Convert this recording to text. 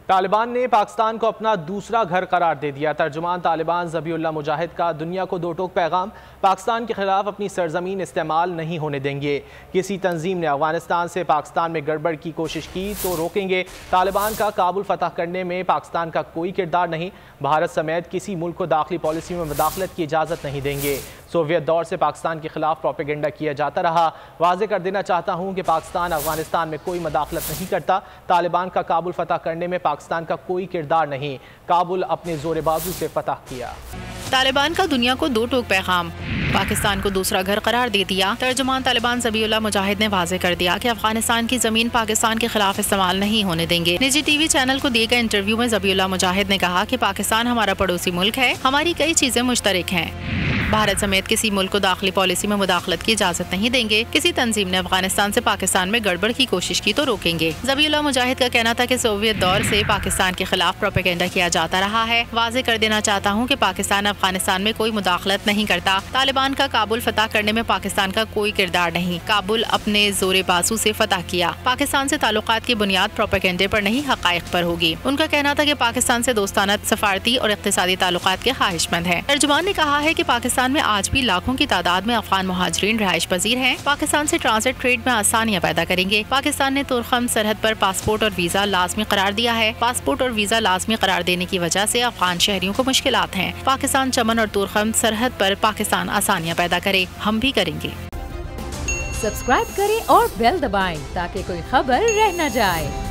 तालिबान ने पाकिस्तान को अपना दूसरा घर करार दे दिया। तर्जुमान तालिबान ज़बीउल्लाह मुजाहिद का दुनिया को दो टोक पैगाम, पाकिस्तान के खिलाफ अपनी सरजमीन इस्तेमाल नहीं होने देंगे। किसी तंजीम ने अफगानिस्तान से पाकिस्तान में गड़बड़ की कोशिश की तो रोकेंगे। तालिबान का काबुल फतह करने में पाकिस्तान का कोई किरदार नहीं। भारत समेत किसी मुल्क को दाखिली पॉलिसी में मुदाखलत की इजाज़त नहीं देंगे। सोवियत दौर से पाकिस्तान के खिलाफ प्रोपेगेंडा किया जाता रहा। वाज़े कर देना चाहता हूँ कि पाकिस्तान अफगानिस्तान में कोई मुदाखलत नहीं करता। तालिबान का काबुल फतह करने में पाकिस्तान का कोई किरदार नहीं। काबुल अपने जोर बाजू से फतह किया। तालिबान का दुनिया को दो टोक पैगाम, पाकिस्तान को दूसरा घर करार दे दिया। तर्जुमान तालिबान ज़बीउल्लाह मुजाहिद ने वाज़े कर दिया कि अफगानिस्तान की जमीन पाकिस्तान के खिलाफ इस्तेमाल नहीं होने देंगे। निजी टीवी चैनल को दिए गए इंटरव्यू में ज़बीउल्लाह मुजाहिद ने कहा कि पाकिस्तान हमारा पड़ोसी मुल्क है, हमारी कई चीजें मुश्तरक हैं। भारत समेत किसी मुल्क को दाखिली पॉलिसी में मुदाखलत की इजाजत नहीं देंगे। किसी तंजीम ने अफगानिस्तान से पाकिस्तान में गड़बड़ की कोशिश की तो रोकेंगे। ज़बीउल्लाह मुजाहिद का कहना था कि सोवियत दौर से पाकिस्तान के खिलाफ प्रोपेगेंडा किया जाता रहा है। वाज़े कर देना चाहता हूँ कि पाकिस्तान अफगानिस्तान में कोई मुदाखलत नहीं करता। तालिबान का काबुल फतह करने में पाकिस्तान का कोई किरदार नहीं। काबुल अपने जोर बाजू से फतह किया। पाकिस्तान से ताल्लुकात की बुनियाद प्रोपेगेंडे पर नहीं, हकाइक पर होगी। उनका कहना था कि पाकिस्तान से दोस्ताना, सफारती और इक्तिसादी ताल्लुकात के ख्वाहिशमंद है। तर्जुमान ने कहा है कि पाकिस्तान में आज भी लाखों की तादाद में अफगान मुहाजिरीन रिहाइश पजीर हैं। पाकिस्तान से ट्रांजिट ट्रेड में आसानियां पैदा करेंगे। पाकिस्तान ने तुरखम सरहद पर पासपोर्ट और वीजा लाजमी करार दिया है। पासपोर्ट और वीजा लाजमी करार देने की वजह से अफगान शहरियों को मुश्किलात हैं। पाकिस्तान चमन और तुरखम सरहद पर पाकिस्तान आसानियां पैदा करे, हम भी करेंगे। सब्सक्राइब करें और बेल दबाएं ताकि कोई खबर रह न जाए।